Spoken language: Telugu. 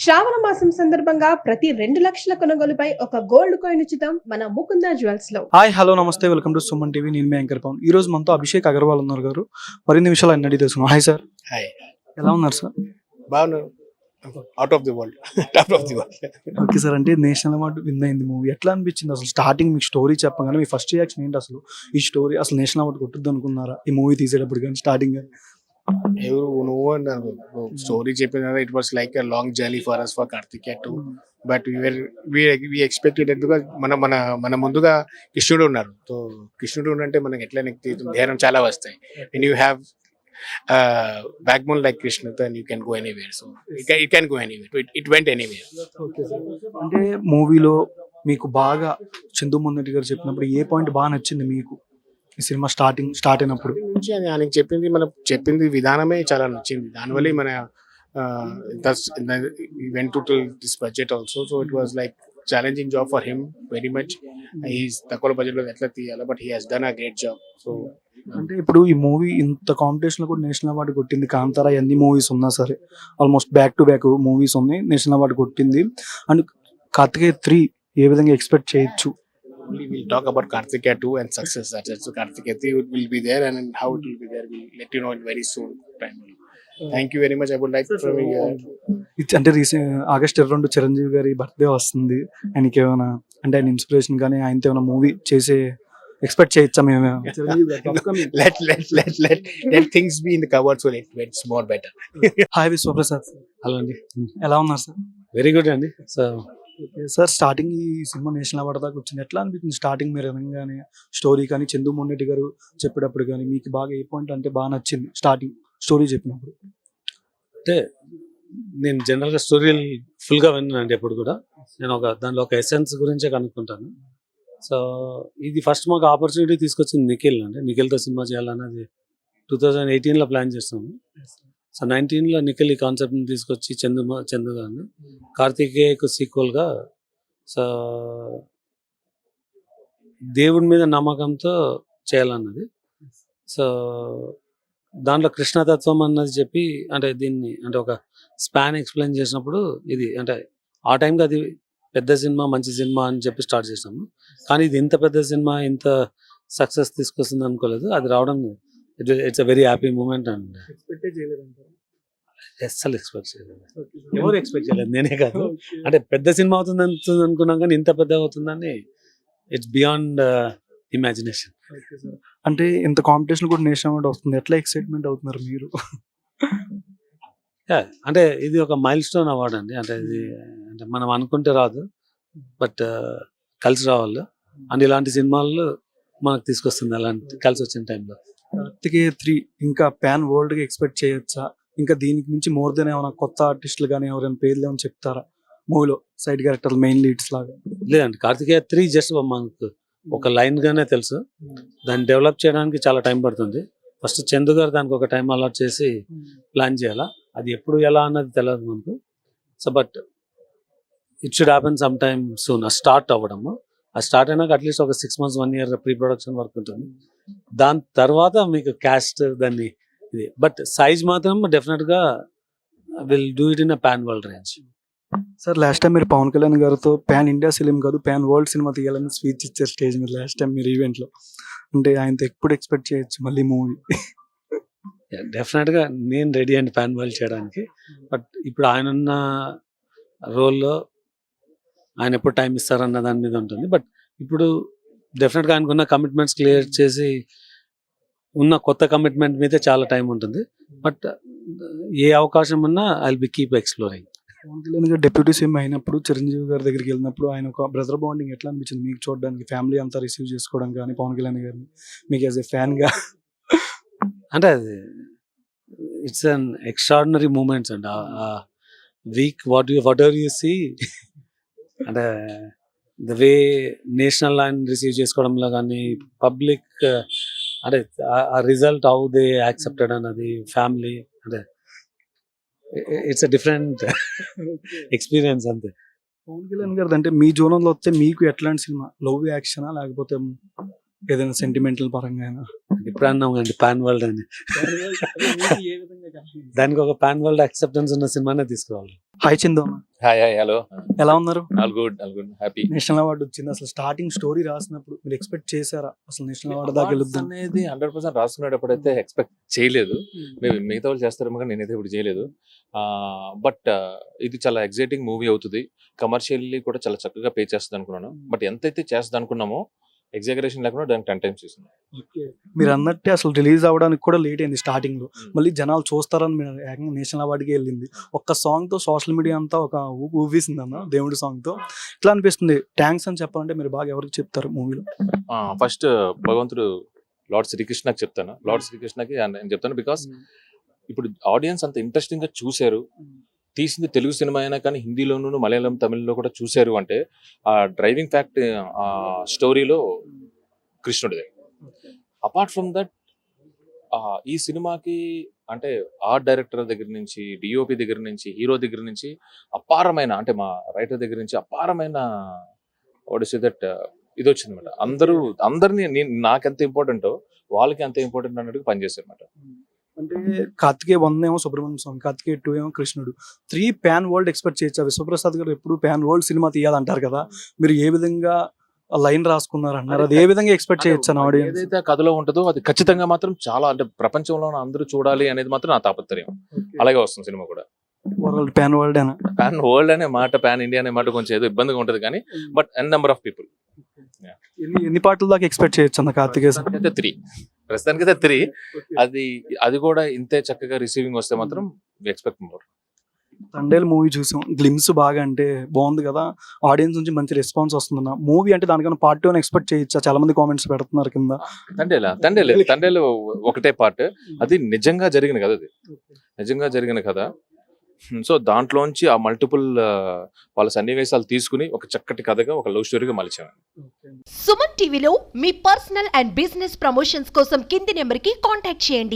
శ్రావణ మాసం సందర్భంగా ప్రతి 2 లక్షల కొనుగోలుపై ఒక గోల్డ్ కాయిన్ ఉచితం మన ముకుంద జ్యువెల్స్ లో. హాయ్ హలో నమస్తే వెల్కమ్ టు సుమన్ టీవీ. నేను మీ యాంకర్ పవన్. ఈ రోజు మనతో అభిషేక్ అగర్వాల్ ఉన్నారు గారు. మరిన్ని విషయాలు అన్ని అడిగి తెలుసుకున్నాం. హాయ్ సార్, హాయ్, ఎలా ఉన్నారు సార్? బాగున్నాను. Out of the world, top of the world. Okay sir, అంటే నేషనల్ అవార్డు విన్ అయింది మూవీ. ఎట్లా అనిపించింది అసలు? స్టార్టింగ్ మీకు స్టోరీ చెప్పగానే మీ ఫస్ట్ రియాక్షన్ ఏంటి అసలు? ఈ స్టోరీ అసలు నేషనల్ అవార్డు కొట్టుద్ది అనుకున్నారా ఈ మూవీ తీసేటప్పుడు? కానీ స్టార్టింగ్ ఎవరు నువ్వు అన్నారు స్టోరీ చెప్పిన it was like a long journey for us for Karthikeya two, but we expected because మన ముందుగా కృష్ణుడు ఉన్నారు. సో కృష్ణుడు అంటే మనకి ఎట్లా ధైర్యం చాలా వస్తాయి. And you have backbone like Krishna, then you can go anywhere. So it can go anywhere. It went anywhere. Okay sir, అంటే మూవీలో మీకు బాగా చందు మొన్నటి గారు చెప్పినప్పుడు ఏ పాయింట్ బాగా నచ్చింది మీకు? ఈ సినిమా స్టార్ట్ అయినప్పుడు నుంచి ఆయనకి చెప్పింది విధానమే చాలా నచ్చింది. దానివల్ల మన went to this budget also, so it was like challenging job for him very much. He's తక్కువ బడ్జెట్ లో ఎట్లా తీయాలి, but he has done a great job. So అంటే ఇప్పుడు ఈ మూవీ ఇంత కాంపిటీషన్ లో కూడా నేషనల్ అవార్డు కొట్టింది. కాంతారా ఎన్ని మూవీస్ ఉన్నా సరే almost back to back movies ఉన్నాయి, నేషనల్ అవార్డు కొట్టింది. అండ్ కార్తికేయ 3 ఏ విధంగా ఎక్స్పెక్ట్ చేయొచ్చు? only we'll talk about Karthikeya 2 and success. That's it. So Karthikeya 3 will be there, and how it will be there, we'll let you know it very soon. Thank you very much. I would like to అంటే ఆగస్ట్ 22 చిరంజీవి గారి బర్త్డే వస్తుంది. ఆయనకి ఏమైనా అంటే ఆయన ఇన్స్పిరేషన్ కానీ ఆయనతో ఏమైనా మూవీ చేసే ఎక్స్పెక్ట్ చేయొచ్చా మేము? let things be in the cupboard so it's more better. Hi Vishwaprasad sir, hello అండి, ఎలా ఉన్నారు సార్? వెరీ గుడ్ అండి. సో సార్, స్టార్టింగ్ ఈ సినిమా నేషనల్ అవార్డు దాకా వచ్చింది. ఎట్లా అనిపించింది స్టార్టింగ్ మీరు అనగానే? స్టోరీ కానీ చందు మొన్నటి గారు చెప్పేటప్పుడు కానీ మీకు బాగా ఏ పాయింట్ అంటే బాగా నచ్చింది స్టార్టింగ్ స్టోరీ చెప్పినప్పుడు? అంటే నేను జనరల్గా స్టోరీలు ఫుల్గా విన్నానండి. ఎప్పుడు కూడా నేను దానిలో ఒక ఎసెన్స్ గురించే కనుక్కుంటాను. సో ఇది ఫస్ట్ మాకు ఆపర్చునిటీ తీసుకొచ్చింది నిఖిల్ అండి. నిఖిల్తో సినిమా చేయాలన్నది 2018లో ప్లాన్ చేస్తాము. సో 19లో నిఖిల్ ఈ కాన్సెప్ట్ని తీసుకొచ్చి చందు గారిని కార్తికేయకు సీక్వల్గా సో దేవుడి మీద నమ్మకంతో చేయాలన్నది. సో దాంట్లో కృష్ణతత్వం అన్నది చెప్పి అంటే దీన్ని అంటే ఒక స్పాన్ ఎక్స్ప్లెయిన్ చేసినప్పుడు ఇది అంటే ఆ టైంకి అది పెద్ద సినిమా మంచి సినిమా అని చెప్పి స్టార్ట్ చేసాము. కానీ ఇది ఇంత పెద్ద సినిమా ఇంత సక్సెస్ తీసుకొస్తుంది అనుకోలేదు. అది రావడం it's a very happy moment అండి. అస్సలు ఎక్స్పెక్ట్ చేయలేదు, ఎవరు ఎక్స్పెక్ట్ చేయలేదు, నేనే కాదు. అంటే పెద్ద సినిమా అవుతుంది అనుకున్నాం కానీ ఇంత పెద్ద అవుతుందని ఇట్స్ బియాండ్ ఇమాజినేషన్. అంటే ఇంత కాంపిటీషన్ కూడా నేషనల్ అవార్డు వస్తుంది, ఎట్లా ఎక్సైట్మెంట్ అవుతున్నారు మీరు? అంటే ఇది ఒక మైల్ స్టోన్ అవార్డు అండి. అంటే ఇది అంటే మనం అనుకుంటే రాదు, బట్ కలిసి రావాలి. అండ్ ఇలాంటి సినిమాలు మనకు తీసుకొస్తుంది అలాంటి కలిసి వచ్చిన టైంలో. కార్తికేయ 3 ఇంకా ప్యాన్ వరల్డ్ గా ఎక్స్పెక్ట్ చేయొచ్చా? ఇంకా దీనికి మించి మోర్ దెన్ ఏమైనా కొత్త ఆర్టిస్టులు కానీ ఎవరైనా పేర్లు ఏమైనా చెప్తారా మూవీలో? సైడ్ క్యారెక్టర్లు, మెయిన్ లీడ్స్ లాగా? లేదండి, కార్తికేయ 3 జస్ట్ మనకు ఒక లైన్ గానే తెలుసు. దాన్ని డెవలప్ చేయడానికి చాలా టైం పడుతుంది. ఫస్ట్ చందు గారు దానికి ఒక టైం అలాట్ చేసి ప్లాన్ చేయాలా. అది ఎప్పుడు ఎలా అన్నది తెలియదు మనకు. So but it should happen some time soon. Start అవ్వడము, ఆ స్టార్ట్ అయినాక అట్లీస్ట్ ఒక 6 months 1 year pre production work ఉంటుంది. దాని తర్వాత మీకు క్యాస్ట్ దాన్ని ఇది, బట్ సైజ్ మాత్రం డెఫినెట్గా will do it in a pan world range. Sir, last time మీరు పవన్ కళ్యాణ్ గారితో పాన్ ఇండియా ఫిలిం కాదు పాన్ వరల్డ్ సినిమా తీయాలని స్పీచ్ ఇచ్చారు స్టేజ్ మీద లాస్ట్ టైం మీరు ఈవెంట్ లో. అంటే ఆయనతో ఎప్పుడు ఎక్స్పెక్ట్ చేయొచ్చు మళ్ళీ మూవీ? డెఫినెట్గా నేను రెడీ అండి పాన్ వరల్డ్ చేయడానికి. బట్ ఇప్పుడు ఆయన ఉన్న రోల్లో ఆయన ఎప్పుడు టైం ఇస్తారన్న దాని మీద ఉంటుంది. బట్ ఇప్పుడు డెఫినెట్గా ఆయనకున్న కమిట్మెంట్స్ క్లియర్ చేసి ఉన్న కొత్త కమిట్మెంట్ మీద చాలా టైం ఉంటుంది. బట్ ఏ అవకాశం ఉన్నా I will be keep exploring. Pawan Kalyan గారు డిప్యూటీ సీఎం అయినప్పుడు చిరంజీవి గారి దగ్గరికి వెళ్ళినప్పుడు ఆయన ఒక బ్రదర్ బాండింగ్ ఎట్లా అనిపించింది మీకు చూడడానికి? ఫ్యామిలీ అంతా రిసీవ్ చేసుకోవడం కానీ పవన్ కళ్యాణ్ గారిని మీకు యాజ్ ఎ ఫ్యాన్ గా? అంటే అది ఇట్స్ అన్ ఎక్స్ట్రాడినరీ మూమెంట్స్ అండి. Week whatever you see అంటే the way national line receive చేసుకోవడంలో కానీ పబ్లిక్ అంటే ఆ రిజల్ట్ హౌ దే యాక్సెప్టెడ్ అన్నది ఫ్యామిలీ అంటే ఇట్స్ అ డిఫరెంట్ ఎక్స్పీరియన్స్ అంతే. పవన్ కళ్యాణ్ గారు అంటే మీ జోనంలో వస్తే మీకు ఎట్లాంటి సినిమా? లవ్ యాక్షనా లేకపోతే ఏదైనా సెంటిమెంటల్ పరంగా అయినా ఇప్పుడు అన్నాం కండి పాన్ వరల్డ్ అని, దానికి ఒక పాన్ వరల్డ్ యాక్సెప్టెన్స్ ఉన్న సినిమానే తీసుకోవాలి. హాయ్ చిందు అన్న, హాయ్ హాయ్ హలో ఎలా ఉన్నారు? All good happy. National award వచ్చింది, అసలు స్టార్టింగ్ స్టోరీ రాసినప్పుడు మీరు ఎక్స్పెక్ట్ చేశారా అసలు నేషనల్ అవార్డు దాకా వెళ్తుంది అనేది 100% రాసుకునేటప్పుడు అయితే ఎక్స్పెక్ట్ చేయలేదు. మేబీ మిగతా వాళ్ళు చేస్తారేమో కానీ నేనైతే ఇప్పుడు చేయలేదు. బట్ ఇది చాలా ఎగ్జైటింగ్ మూవీ అవుతుంది. కమర్షియల్లీ కూడా చాలా చక్కగా పే చేస్తుంది అనుకున్నాను. బట్ ఎంతైతే చేస్తుంది అనుకున్నామో ఎగ్జాగరేషన్ లేకుండా దానికి 10 times చూసింది. మీరు అన్నట్టే అసలు రిలీజ్ అవ్వడానికి కూడా లేట్ అయింది స్టార్టింగ్ లో, మళ్ళీ జనాలు చూస్తారని మీరు ఏకంగా నేషనల్ అవార్డుకి వెళ్ళింది. ఒక్క సాంగ్ తో సోషల్ మీడియా అంతా ఒక ఊపేసింది అన్న, దేవుడి సాంగ్ తో. ఇట్లా అనిపిస్తుంది. థ్యాంక్స్ అని చెప్పాలంటే మీరు బాగా ఎవరికి చెప్తారు మూవీలో? ఫస్ట్ భగవంతుడు లార్డ్ శ్రీకృష్ణకి చెప్తాను. లార్డ్ శ్రీకృష్ణకి నేను చెప్తాను బికాస్ ఇప్పుడు ఆడియన్స్ అంత ఇంట్రెస్టింగ్ గా చూశారు. తీసింది తెలుగు సినిమా అయినా కానీ హిందీలోను మలయాళం తమిళ్లో కూడా చూశారు అంటే ఆ డ్రైవింగ్ ఫ్యాక్ట్ ఆ స్టోరీలో కృష్ణుడిదే. అపార్ట్ ఫ్రమ్ దట్ ఈ సినిమాకి అంటే ఆర్ట్ డైరెక్టర్ దగ్గర నుంచి, డిఓపి దగ్గర నుంచి, హీరో దగ్గర నుంచి అపారమైన, అంటే మా రైటర్ దగ్గర నుంచి అపారమైన వాట్ ఇస్ దట్ ఇది వచ్చింది అనమాట. అందరినీ నాకెంత ఇంపార్టెంటో వాళ్ళకి అంత ఇంపార్టెంట్ అన్నట్టుగా పనిచేశారు అనమాట. అంటే కార్తికేయ 1 ఏమో సుబ్రహ్మణ్యం స్వామి, కార్తికేయ 2 ఏమో కృష్ణుడు, 3 పాన్ వరల్డ్ ఎక్స్పెక్ట్ చేయొచ్చా? విశ్వప్రసాద్ గారు ఎప్పుడు పాన్ వరల్డ్ సినిమా తీయాలంటారు కదా, మీరు ఏ విధంగా లైన్ రాసుకున్నారు అన్నారు, అది ఏ విధంగా ఎక్స్పెక్ట్ చేయొచ్చు అని ఆడియన్స్? ఏదైతే కథలో ఉంటుందో అది ఖచ్చితంగా మాత్రం చాలా, అంటే ప్రపంచంలో అందరూ చూడాలి అనేది మాత్రం నా తాపత్రయం. అలాగే వస్తుంది సినిమా కూడా. వరల్డ్ పాన్ వరల్డ్ అయినా పాన్ వరల్డ్ అనే మాట, పాన్ ఇండియా అనే మాట కొంచెం ఏదో ఇబ్బందిగా ఉంటుంది కానీ but n number of people. ఎన్ని పాటల దాకా ఎక్స్పెక్ట్ చేయొచ్చు అన్న కార్తికేయ? అయితే 3, ప్రస్తుతానికైతే 3. అది కూడా ఇంతే చక్కగా రిసీవింగ్ వస్తే మాత్రం we expect more. Thandel movie చూసాం, గ్లిమ్స్ బాగా అంటే బాగుంది కదా, ఆడియన్స్ నుంచి మంచి రెస్పాన్స్ వస్తుందన్న మూవీ. అంటే దానికన్నా పార్ట్ 2 ఎక్స్పెక్ట్ చేయొచ్చా? చాలా మంది కామెంట్స్ పెడుతున్నారు కింద. తండేలు ఒకటే పార్ట్, అది నిజంగా జరిగిన కథ, అది నిజంగా జరిగిన కథ. సో దాంట్లోంచి ఆ మల్టిపుల్ వాళ్ళ సన్నివేశాలు తీసుకుని ఒక చక్కటి కథగా, ఒక లవ్ స్టోరీగా మలిచాము. సుమన్ టీవీలో మీ పర్సనల్ అండ్ బిజినెస్ ప్రమోషన్స్ కోసం కింది నెంబర్కి కాంటాక్ట్ చేయండి.